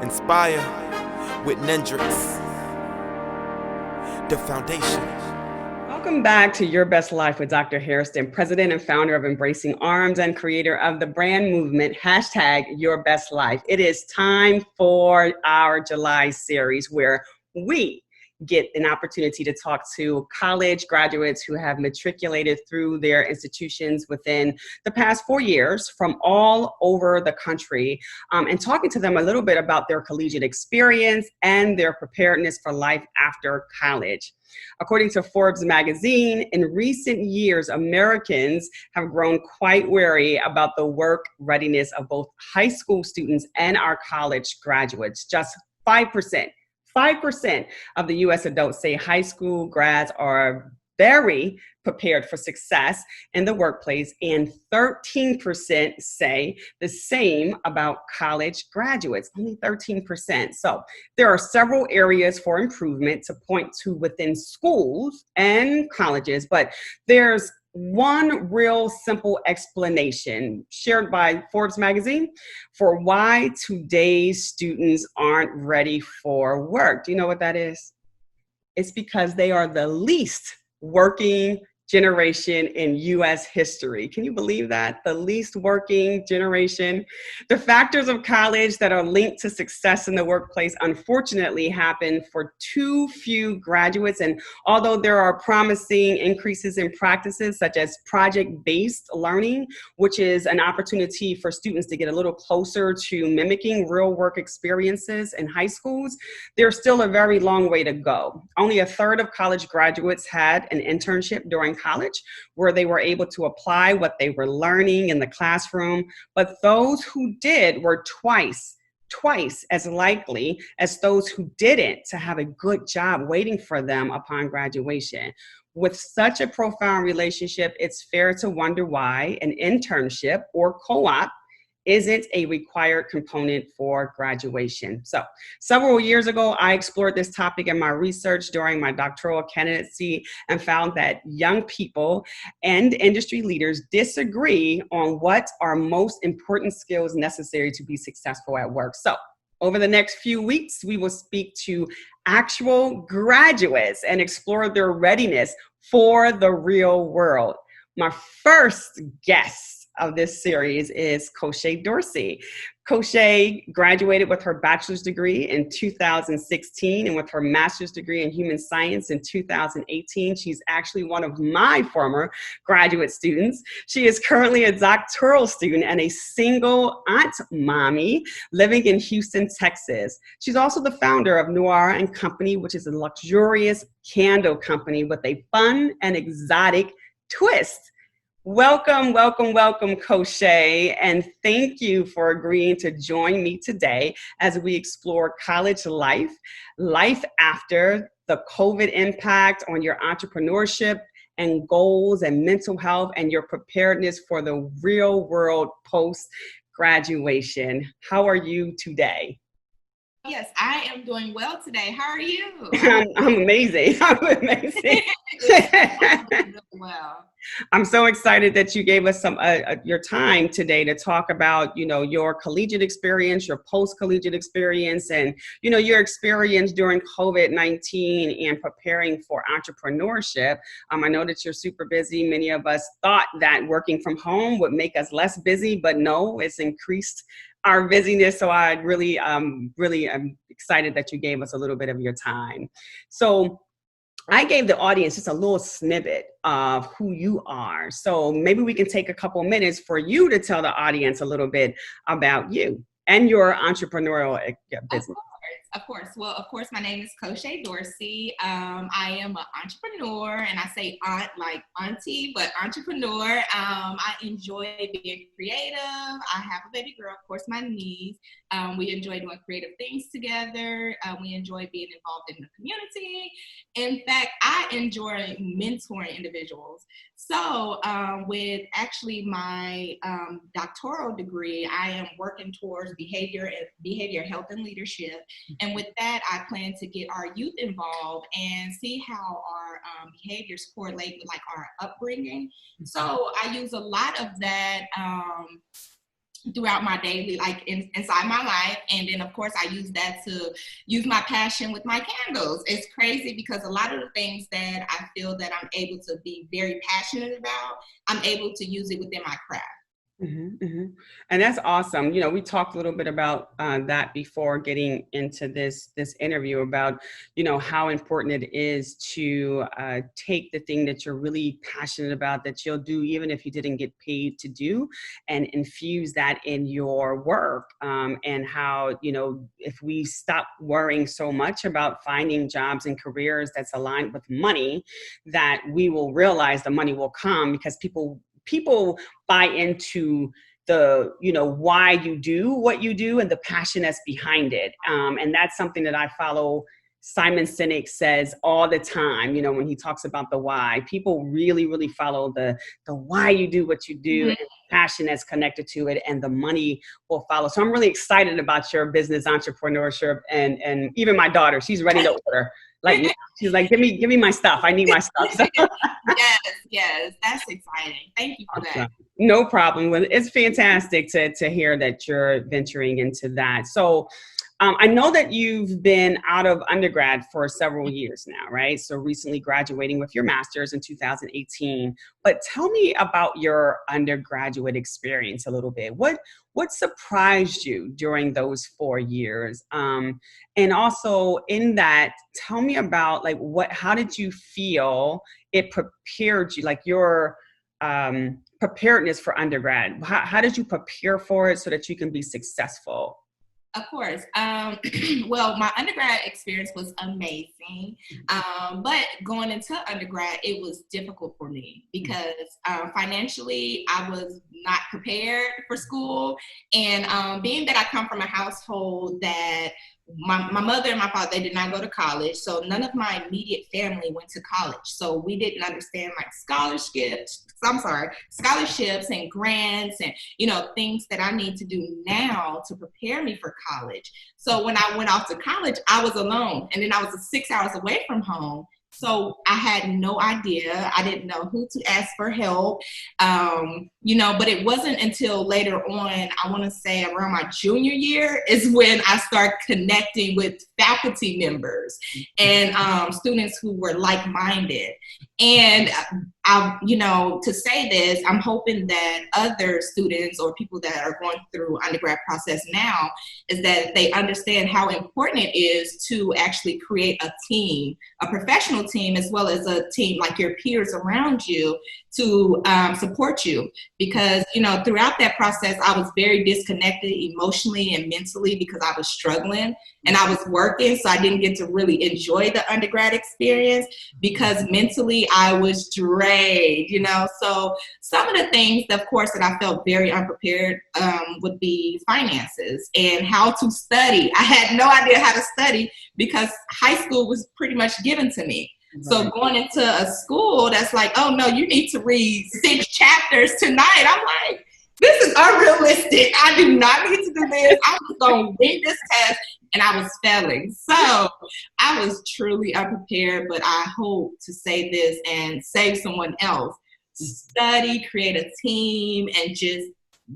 inspire with Nendrix, the foundation. Welcome back to Your Best Life with Dr. Hairston, president and founder of Embracing Arms and creator of the brand movement, #Your Best Life. It is time for our July series where we get an opportunity to talk to college graduates who have matriculated through their institutions within the past 4 years from all over the country, and talking to them a little bit about their collegiate experience and their preparedness for life after college. According to Forbes magazine, in recent years, Americans have grown quite wary about the work readiness of both high school students and our college graduates. Just 5% of the US adults say high school grads are very prepared for success in the workplace, and 13% say the same about college graduates, only 13%. So there are several areas for improvement to point to within schools and colleges, but there's one real simple explanation shared by Forbes magazine for why today's students aren't ready for work. Do you know what that is? It's because they are the least working generation in US history. Can you believe that? The least working generation. The factors of college that are linked to success in the workplace unfortunately happen for too few graduates. And although there are promising increases in practices such as project-based learning, which is an opportunity for students to get a little closer to mimicking real work experiences in high schools, there's still a very long way to go. Only a third of college graduates had an internship during college where they were able to apply what they were learning in the classroom, but those who did were twice as likely as those who didn't to have a good job waiting for them upon graduation. With such a profound relationship, it's fair to wonder why an internship or co-op isn't a required component for graduation. So several years ago, I explored this topic in my research during my doctoral candidacy and found that young people and industry leaders disagree on what are most important skills necessary to be successful at work. So over the next few weeks, we will speak to actual graduates and explore their readiness for the real world. My first guest of this series is Coshai Dorsey. Coshai graduated with her bachelor's degree in 2016 and with her master's degree in human science in 2018. She's actually one of my former graduate students. She is currently a doctoral student and a single aunt mommy living in Houston, Texas. She's also the founder of Noire and Company, which is a luxurious candle company with a fun and exotic twist. Welcome, Coshai, and thank you for agreeing to join me today as we explore college life, life after, the COVID impact on your entrepreneurship and goals and mental health, and your preparedness for the real world post-graduation. How are you today? Yes, I am doing well today. How are you? I'm amazing. I'm amazing. Really well. I'm so excited that you gave us some your time today to talk about, your collegiate experience, your post-collegiate experience, and, your experience during COVID-19 and preparing for entrepreneurship. I know that you're super busy. Many of us thought that working from home would make us less busy, but no, it's increased our busyness. So I really am excited that you gave us a little bit of your time. So I gave the audience just a little snippet of who you are. So maybe we can take a couple minutes for you to tell the audience a little bit about you and your entrepreneurial business. Of course. Well, of course, my name is Coshai Dorsey. I am an entrepreneur, and I say aunt like auntie, but entrepreneur. I enjoy being creative. I have a baby girl, of course, my niece. We enjoy doing creative things together. We enjoy being involved in the community. In fact, I enjoy mentoring individuals. So with actually my doctoral degree, I am working towards behavior health and leadership. And with that, I plan to get our youth involved and see how our behaviors correlate with like our upbringing. So I use a lot of that throughout my daily, like inside my life. And then of course I use that to use my passion with my candles. It's crazy because a lot of the things that I feel that I'm able to be very passionate about, I'm able to use it within my craft. And that's awesome. You know, we talked a little bit about that before getting into this interview about, you know, how important it is to take the thing that you're really passionate about, that you'll do even if you didn't get paid to do, and infuse that in your work. And how, you know, if we stop worrying so much about finding jobs and careers that's aligned with money, that we will realize the money will come, because people buy into the, you know, why you do what you do and the passion that's behind it. And that's something that I follow. Simon Sinek says all the time, you know, when he talks about the why, people really, really follow the why you do what you do, and the passion that's connected to it, and the money will follow. So I'm really excited about your business entrepreneurship, and even my daughter, she's ready to order. Like, she's like, give me my stuff. I need my stuff. So. Yes, that's exciting. Thank you for that. No problem. Well, it's fantastic to hear that you're venturing into that. So I know that you've been out of undergrad for several years now, right? So recently graduating with your master's in 2018. But tell me about your undergraduate experience a little bit. What surprised you during those 4 years? And also in that, tell me about like how did you feel it prepared you, like your preparedness for undergrad? How did you prepare for it so that you can be successful? Of course. Well, my undergrad experience was amazing. But going into undergrad, it was difficult for me because financially, I was not prepared for school. And being that I come from a household that my mother and my father, they did not go to college. So none of my immediate family went to college. So we didn't understand like scholarships and grants and, you know, things that I need to do now to prepare me for college. So when I went off to college, I was alone. And then I was 6 hours away from home. So I had no idea. I didn't know who to ask for help, you know, but it wasn't until later on, I want to say around my junior year, is when I started connecting with faculty members and students who were like-minded. And you know, to say this, I'm hoping that other students or people that are going through undergrad process now is that they understand how important it is to actually create a team, a professional team, as well as a team like your peers around you to support you. Because, you know, throughout that process, I was very disconnected emotionally and mentally because I was struggling and I was working. So I didn't get to really enjoy the undergrad experience because mentally I was drained, you know. So some of the things, of course, that I felt very unprepared would be finances and how to study. I had no idea how to study because high school was pretty much given to me. So going into a school that's like, oh no, you need to read 6 chapters tonight. I'm like, this is unrealistic. I do not need to do this. I'm just going to read this test. And I was failing. So I was truly unprepared, but I hope to say this and save someone else. Study, create a team, and just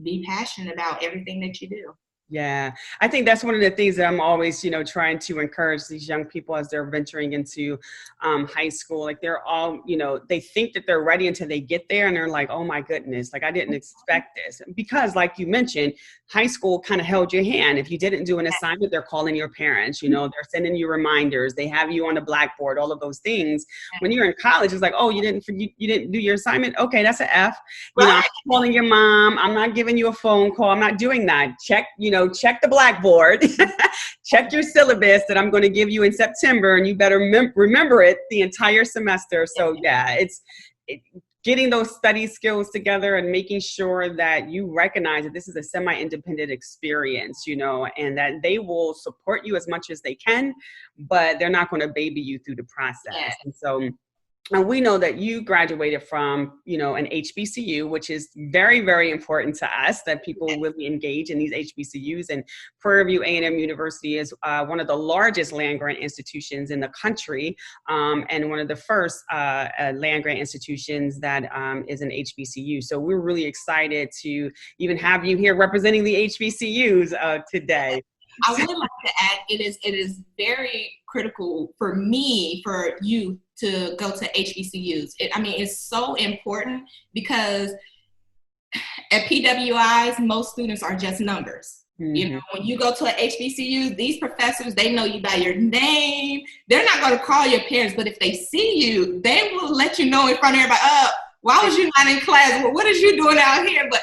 be passionate about everything that you do. Yeah, I think that's one of the things that I'm always, you know, trying to encourage these young people as they're venturing into high school. Like they're all, you know, they think that they're ready until they get there and they're like, oh my goodness, like I didn't expect this. Because like you mentioned, high school kind of held your hand. If you didn't do an assignment, they're calling your parents, you know, they're sending you reminders. They have you on the blackboard, all of those things. When you're in college, it's like, oh, you didn't do your assignment. Okay, that's an F. You know, I'm calling your mom. I'm not giving you a phone call. I'm not doing that. Check the blackboard, check your syllabus that I'm going to give you in September, and you better remember it the entire semester. So yeah, it's getting those study skills together and making sure that you recognize that this is a semi-independent experience, you know, and that they will support you as much as they can, but they're not going to baby you through the process. And so And we know that you graduated from, an HBCU, which is very, very important to us, that people really engage in these HBCUs. And Prairie View A&M University is one of the largest land grant institutions in the country, and one of the first land grant institutions that is an HBCU. So we're really excited to even have you here representing the HBCUs today. I would like to add, it is very critical for me, for you to go to HBCUs. It's so important because at PWIs, most students are just numbers. Mm-hmm. When you go to an HBCU, these professors, they know you by your name. They're not going to call your parents, but if they see you, they will let you know in front of everybody, why was you not in class? Well, what is you doing out here? But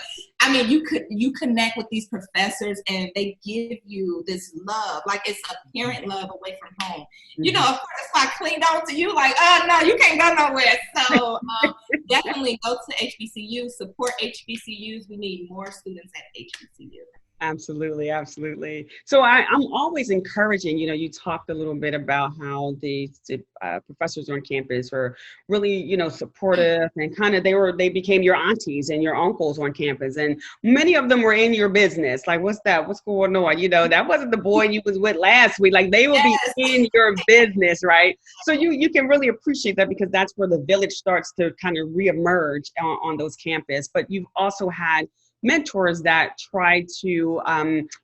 you connect with these professors and they give you this love, like it's a parent love away from home. Mm-hmm. Of course, if I cleaned on to you, like, no, you can't go nowhere. So definitely go to HBCUs, support HBCUs. We need more students at HBCUs. Absolutely. Absolutely. So I'm always encouraging, you talked a little bit about how the professors on campus were really, supportive, and kind of they became your aunties and your uncles on campus. And many of them were in your business. Like, what's that? What's going on? That wasn't the boy you was with last week. Like, they will be in your business, right? So you can really appreciate that, because that's where the village starts to kind of reemerge on those campus. But you've also had mentors that try to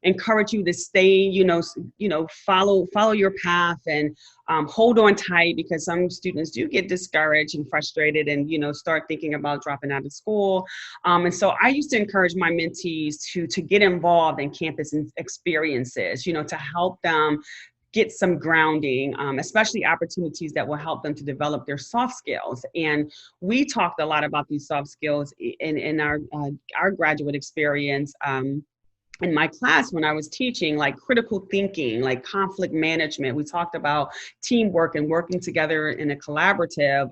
encourage you to stay, follow your path, and hold on tight, because some students do get discouraged and frustrated and, start thinking about dropping out of school. And so I used to encourage my mentees to get involved in campus experiences, to help them get some grounding, especially opportunities that will help them to develop their soft skills. And we talked a lot about these soft skills in our graduate experience. In my class, when I was teaching, like critical thinking, like conflict management, we talked about teamwork and working together in a collaborative,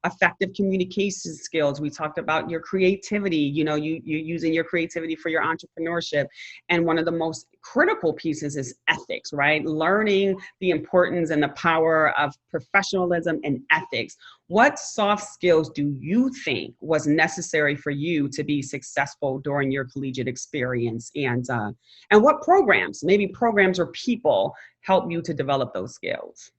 effective communication skills. We talked about your creativity, you using your creativity for your entrepreneurship. And one of the most critical pieces is ethics, right? Learning the importance and the power of professionalism and ethics. What soft skills do you think was necessary for you to be successful during your collegiate experience? And what programs or people help you to develop those skills?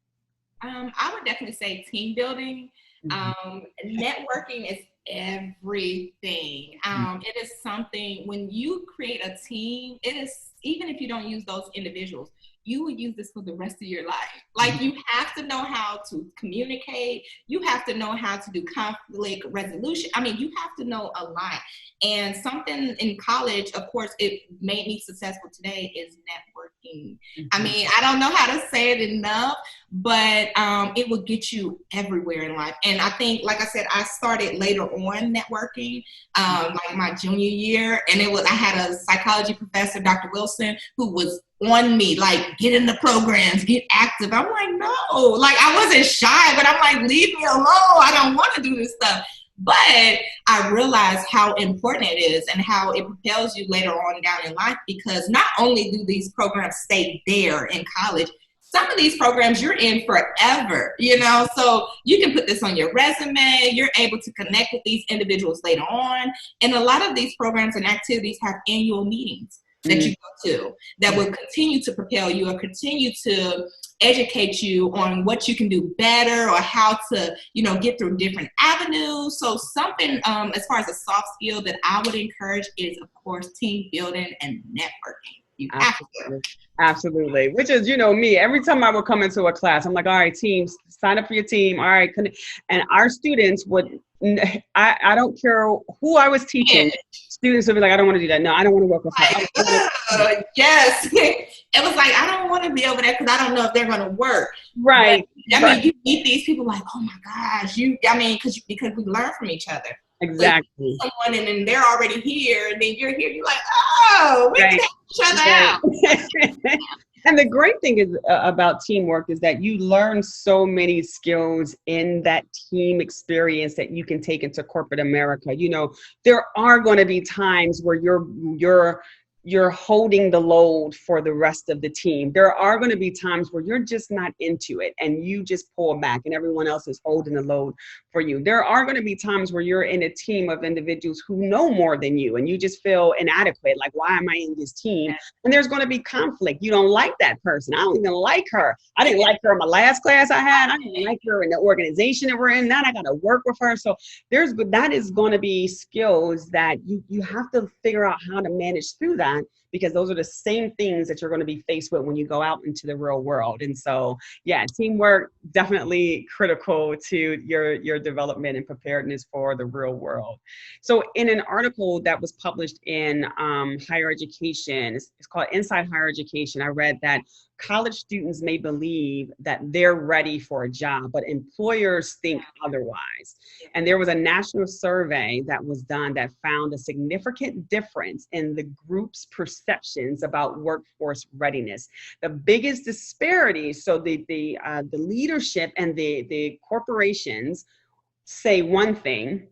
I would definitely say team building. Networking is everything. It is something, when you create a team, it is, even if you don't use those individuals, you will use this for the rest of your life. Like, you have to know how to communicate. You have to know how to do conflict resolution. You have to know a lot. And something in college, of course, it made me successful today, is networking. I don't know how to say it enough, but it will get you everywhere in life. And I think, like I said, I started later on networking, like my junior year. And I had a psychology professor, Dr. Wilson, who was on me, like, get in the programs, get active. I'm like, no, like, I wasn't shy, but I'm like, leave me alone. I don't want to do this stuff. But I realized how important it is and how it propels you later on down in life, because not only do these programs stay there in college, some of these programs you're in forever, so you can put this on your resume. You're able to connect with these individuals later on. And a lot of these programs and activities have annual meetings that you go to that will continue to propel you or continue to educate you on what you can do better, or how to, get through different avenues. So something as far as a soft skill that I would encourage is, of course, team building and networking. You have to. Absolutely. Which is, me, every time I would come into a class, I'm like, all right, teams, sign up for your team. All right. And our students would, I don't care who I was teaching. Students would be like, I don't want to do that. No, I don't want to work with her. Yes. It was like, I don't want to be over there because I don't know if they're going to work. Right. But, you meet these people like, oh my gosh, because we learn from each other. Exactly. Like, someone and then they're already here, and then you're here. You're like, oh, we can help each other out. And the great thing is about teamwork is that you learn so many skills in that team experience that you can take into corporate America. There are going to be times where you're holding the load for the rest of the team. There are going to be times where you're just not into it and you just pull back and everyone else is holding the load for you. There are going to be times where you're in a team of individuals who know more than you and you just feel inadequate. Like, why am I in this team? And there's going to be conflict. You don't like that person. I don't even like her. I didn't like her in my last class I had. I didn't like her in the organization that we're in. Now I got to work with her. So that is going to be skills that you have to figure out how to manage through that, because those are the same things that you're going to be faced with when you go out into the real world. And so, yeah, teamwork definitely critical to your development and preparedness for the real world. So in an article that was published in higher education, it's called Inside Higher Education, I read that college students may believe that they're ready for a job, but employers think otherwise. And there was a national survey that was done that found a significant difference in the group's perceptions about workforce readiness. The biggest disparities, so the leadership and the corporations say one thing,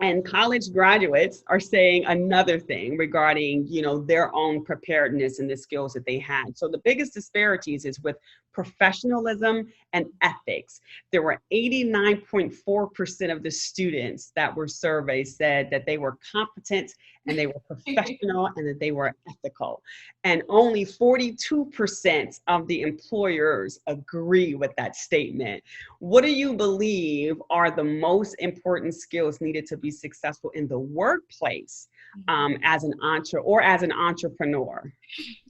and college graduates are saying another thing regarding, their own preparedness and the skills that they had. So the biggest disparities is with professionalism and ethics. There were 89.4% of the students that were surveyed said that they were competent and they were professional and that they were ethical. And only 42% of the employers agree with that statement. What do you believe are the most important skills needed to be successful in the workplace as an entrepreneur?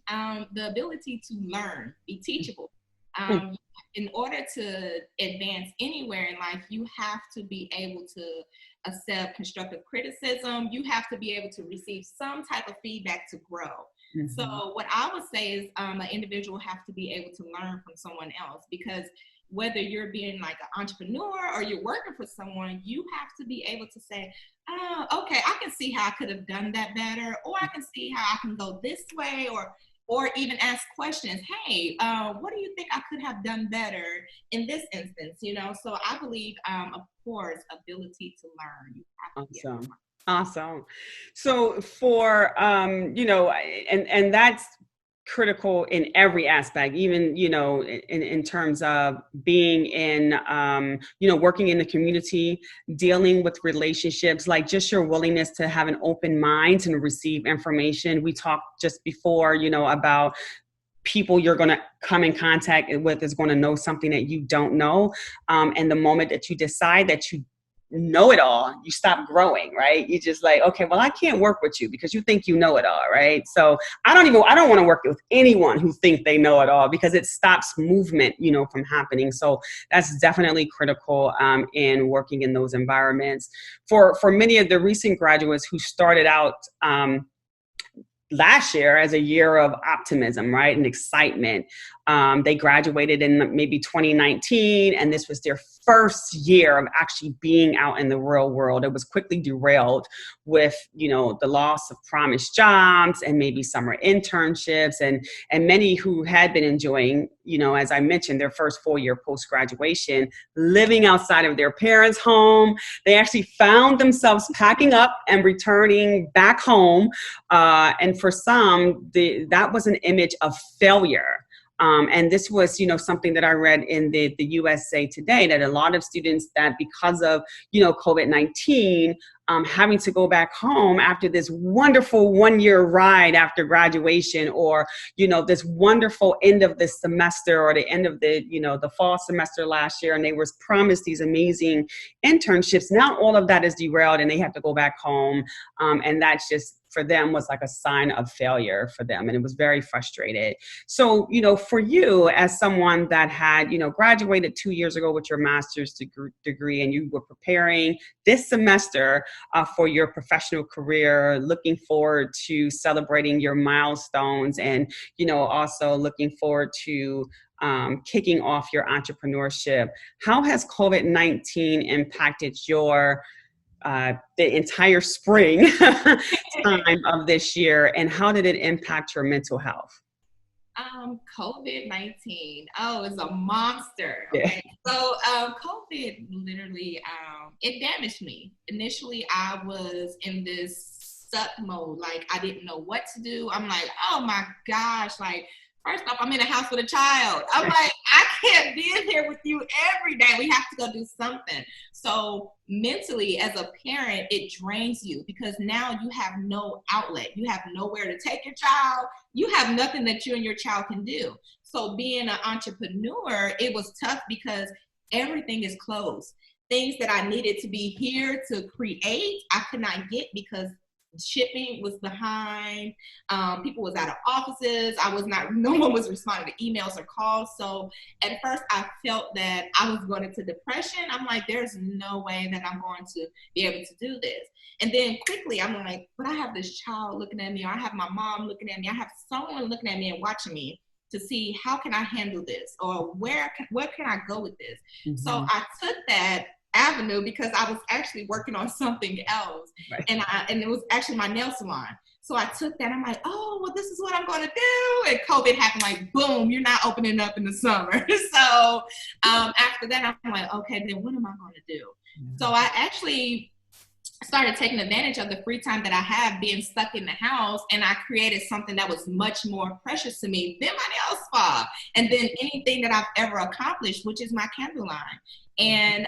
The ability to learn, be teachable. In order to advance anywhere in life, you have to be able to accept constructive criticism. You have to be able to receive some type of feedback to grow. Mm-hmm. So what I would say is an individual have to be able to learn from someone else, because whether you're being like an entrepreneur or you're working for someone, you have to be able to say, oh, okay, I can see how I could have done that better, or I can see how I can go this way, or even ask questions. Hey, what do you think I could have done better in this instance? So I believe, of course, ability to learn. You have to Awesome. So for, and that's critical in every aspect, even, in terms of being in, working in the community, dealing with relationships, like just your willingness to have an open mind and receive information. We talked just before, about people you're going to come in contact with is going to know something that you don't know. And the moment that you decide that you know it all, you stop growing, right? You just like, okay, well, I can't work with you because you think you know it all, right? So I don't want to work with anyone who think they know it all, because it stops movement, from happening. So that's definitely critical in working in those environments. For many of the recent graduates who started out last year as a year of optimism, right, and excitement. They graduated in maybe 2019, and this was their first year of actually being out in the real world. It was quickly derailed with, the loss of promised jobs and maybe summer internships, and many who had been enjoying, as I mentioned, their first full year post-graduation, living outside of their parents' home. They actually found themselves packing up and returning back home. And for some, that was an image of failure. And this was, something that I read in the USA Today, that a lot of students that because of, COVID-19, having to go back home after this wonderful 1-year ride after graduation, or, this wonderful end of the semester, or the end of the fall semester last year, and they were promised these amazing internships. Now all of that is derailed and they have to go back home. And that's just, for them, was like a sign of failure for them. And it was very frustrated. So, for you as someone that had, graduated 2 years ago with your master's degree, and you were preparing this semester for your professional career, looking forward to celebrating your milestones, and, also looking forward to kicking off your entrepreneurship. How has COVID-19 impacted your the entire spring time of this year, and how did it impact your mental health? COVID-19, it's a monster. Okay? Yeah. So COVID literally, it damaged me. Initially, I was in this stuck mode. Like, I didn't know what to do. I'm like, oh my gosh, like, first off, I'm in a house with a child. I'm like, I can't be in here with you every day. We have to go do something. So mentally, as a parent, it drains you because now you have no outlet. You have nowhere to take your child. You have nothing that you and your child can do. So being an entrepreneur, it was tough because everything is closed. Things that I needed to be here to create, I could not get because shipping was behind. People was out of offices. No one was responding to emails or calls. So at first I felt that I was going into depression. I'm like, there's no way that I'm going to be able to do this. And then quickly I'm like, but I have this child looking at me, or I have my mom looking at me. I have someone looking at me and watching me to see how can I handle this, or where can I go with this? Mm-hmm. So I took that avenue because I was actually working on something else. Right. And it was actually my nail salon. So I took that. I'm like, oh, well, this is what I'm going to do. And COVID happened, like, boom, you're not opening up in the summer. So after that, I'm like, okay, then what am I going to do? Mm-hmm. So I actually started taking advantage of the free time that I have being stuck in the house, and I created something that was much more precious to me than my nail spa and then anything that I've ever accomplished, which is my candle line. And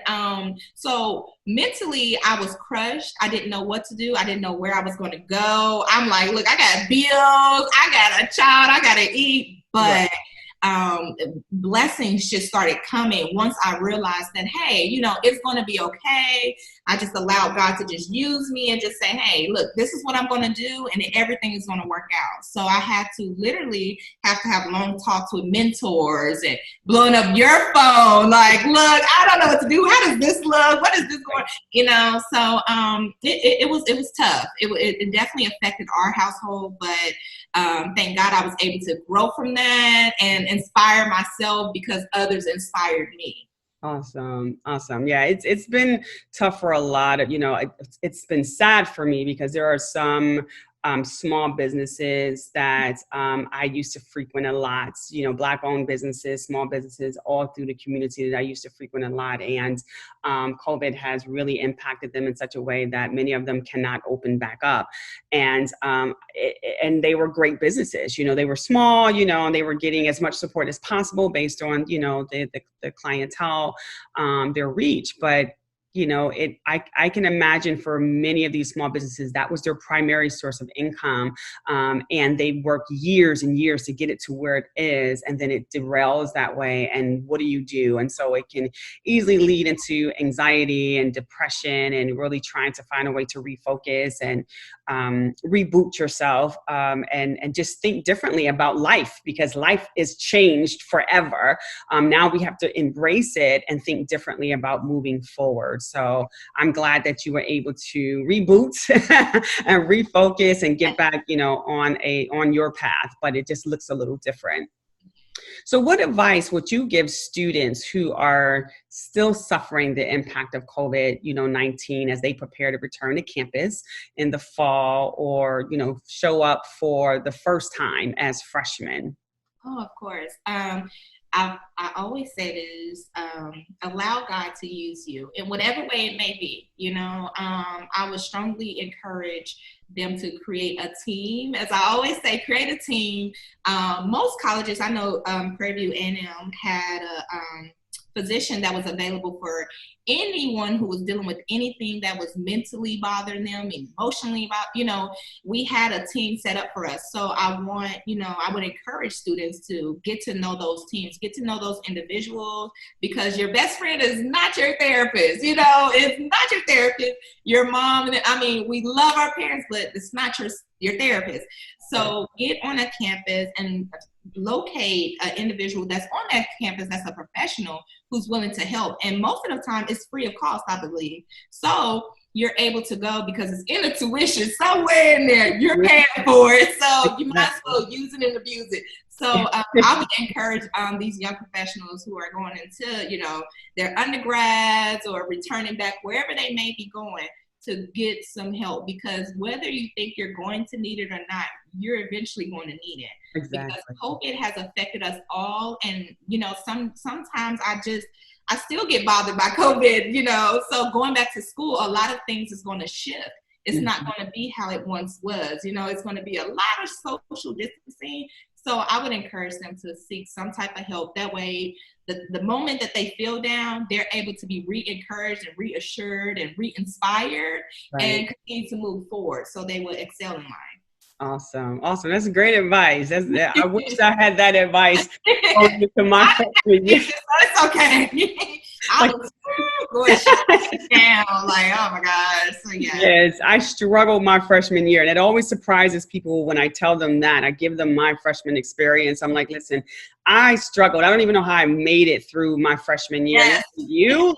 so mentally I was crushed. I didn't know what to do. I didn't know where I was going to go. I'm like, look, I got bills, I got a child, I got to eat, but blessings just started coming once I realized that, hey, you know, it's going to be okay. I just allowed God to just use me and just say, hey, look, this is what I'm going to do, and everything is going to work out. So I had to literally have long talks with mentors and blowing up your phone, like, look, I don't know what to do. How does this look? What is this going? You know, so it was tough. It definitely affected our household, but thank God I was able to grow from that and inspire myself because others inspired me. Awesome. Yeah, it's been tough for a lot of, you know, it's been sad for me because there are some small businesses that I used to frequent a lot, you know, Black-owned businesses, small businesses all through the community that I used to frequent a lot. And COVID has really impacted them in such a way that many of them cannot open back up. And they were great businesses, you know, they were small, you know, and they were getting as much support as possible based on, you know, the clientele, their reach. But you know, I can imagine for many of these small businesses, that was their primary source of income. And they worked years and years to get it to where it is. And then it derails that way. And what do you do? And so it can easily lead into anxiety and depression and really trying to find a way to refocus and reboot yourself and just think differently about life, because life is changed forever. Now we have to embrace it and think differently about moving forward. So I'm glad that you were able to reboot and refocus and get back, you know, on your path, but it just looks a little different. So what advice would you give students who are still suffering the impact of COVID-19 as they prepare to return to campus in the fall or, you know, show up for the first time as freshmen? Oh, of course. I always say this, allow God to use you in whatever way it may be. You know, I would strongly encourage them to create a team. As I always say, create a team. Most colleges, I know Prairie View A&M had a position that was available for anyone who was dealing with anything that was mentally bothering them, emotionally, you know, we had a team set up for us. So I would encourage students to get to know those teams, get to know those individuals, because your best friend is not your therapist. You know, it's not your therapist. Your mom, I mean, we love our parents, but it's not your therapist. So get on a campus and locate an individual that's on that campus that's a professional who's willing to help. And most of the time it's free of cost, I believe. So you're able to go because it's in the tuition somewhere in there. You're paying for it. So you might as well use it and abuse it. So I would encourage these young professionals who are going into, you know, their undergrads or returning back wherever they may be going, to get some help, because whether you think you're going to need it or not, you're eventually going to need it. Exactly. Because COVID has affected us all. And, you know, sometimes I still get bothered by COVID, you know, so going back to school, a lot of things is going to shift. It's not going to be how it once was. It's going to be a lot of social distancing. So I would encourage them to seek some type of help. That way, the moment that they feel down, they're able to be re-encouraged and reassured and re-inspired and continue to move forward so they will excel in life. Awesome. That's great advice. I wish I had that advice going into my freshman year. It's okay. I was going down, like, oh my gosh. So yeah. Yes, I struggled my freshman year, and it always surprises people when I tell them that. I give them my freshman experience. I'm like, listen, I struggled. I don't even know how I made it through my freshman year. Yes. You?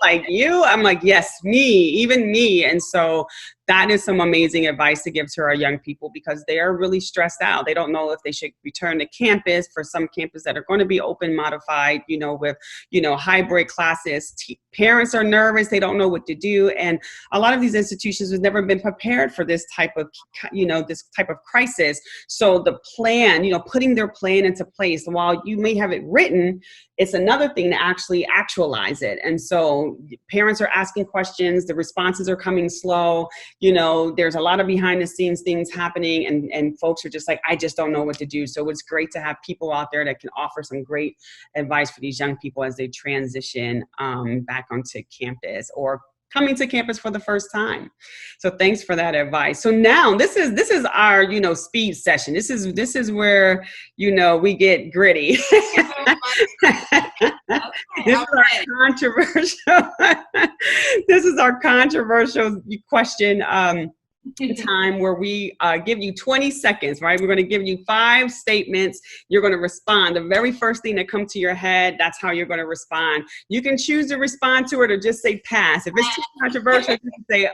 I'm like, yes, even me. And so that is some amazing advice to give to our young people, because they are really stressed out. They don't know if they should return to campus. For some campuses that are going to be open modified, with, hybrid classes. Parents are nervous. They don't know what to do. And a lot of these institutions have never been prepared for this type of, crisis. So the plan, putting their plan into place, while you may have it written, it's another thing to actually actualize it. And so parents are asking questions. The responses are coming slow. There's a lot of behind the scenes things happening, and folks are just like, I just don't know what to do. So it's great to have people out there that can offer some great advice for these young people as they transition back onto campus or coming to campus for the first time. So thanks for that advice. So now this is our, speed session. This is where, we get gritty. This is our controversial question time, where we give you 20 seconds, right? We're going to give you 5 statements. You're going to respond. The very first thing that comes to your head, that's how you're going to respond. You can choose to respond to it or just say pass. If it's too controversial, you can say,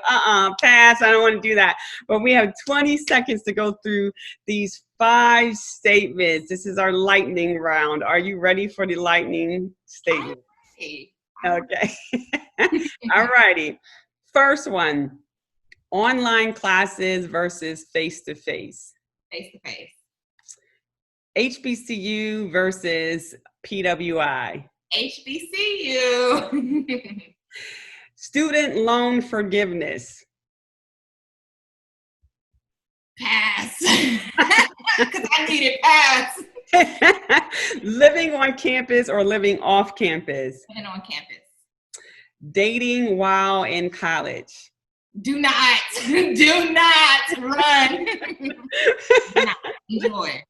pass. I don't want to do that. But we have 20 seconds to go through these 5 statements. This is our lightning round. Are you ready for the lightning statement? Okay. All righty. First one. Online classes versus face-to-face. Face-to-face. HBCU versus PWI. HBCU. Student loan forgiveness. Pass. Because I needed pass. Living on campus or living off campus? Living on campus. Dating while in college. Do not run. Do not enjoy.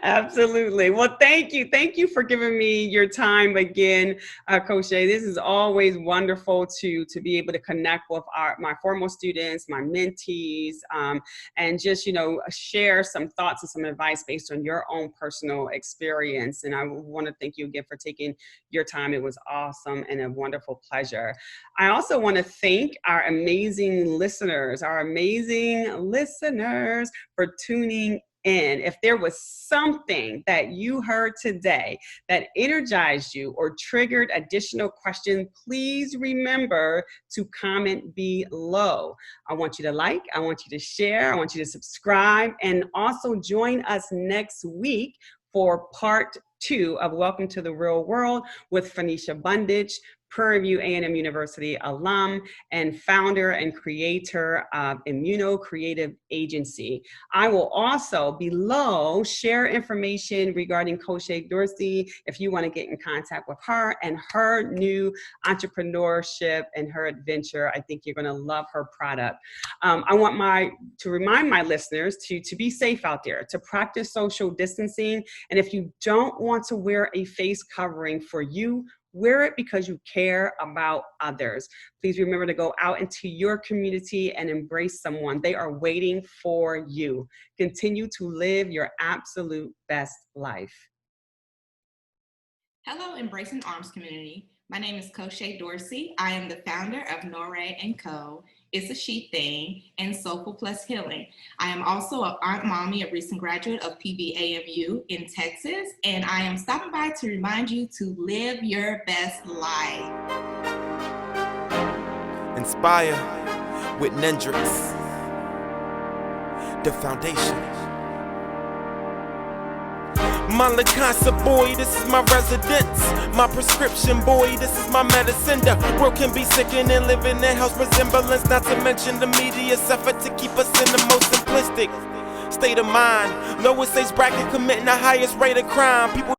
Absolutely. Well, thank you. Thank you for giving me your time again, Coshai. This is always wonderful to be able to connect with my former students, my mentees, and just, share some thoughts and some advice based on your own personal experience. And I want to thank you again for taking your time. It was awesome and a wonderful pleasure. I also want to thank our amazing listeners for tuning in. If there was something that you heard today that energized you or triggered additional questions, please remember to comment below. I want you to like, I want you to share, I want you to subscribe, and also join us next week for part 2 of Welcome to the Real World with Phoenicia Bundage, Prairie View A&M University alum and founder and creator of Immuno Creative Agency. I will also below share information regarding Coshai Dorsey if you want to get in contact with her and her new entrepreneurship and her adventure. I think you're going to love her product. I want to remind my listeners to be safe out there, to practice social distancing. And if you don't want to wear a face covering for you, wear it because you care about others. Please remember to go out into your community and embrace someone. They are waiting for you. Continue to live your absolute best life. Hello, Embracing Arms community. My name is Coshai Dorsey. I am the founder of Noire & Co. It's a She Thing and Soulful Plus Healing. I am also an Aunt Mommy, a recent graduate of PBAMU in Texas, and I am stopping by to remind you to live your best life. Inspire with Nendrix, the foundation. My Lacansa boy, this is my residence. My prescription boy, this is my medicine. The world can be sickening, living in house resemblance. Not to mention the media's effort to keep us in the most simplistic state of mind. Lowest age bracket committing the highest rate of crime. People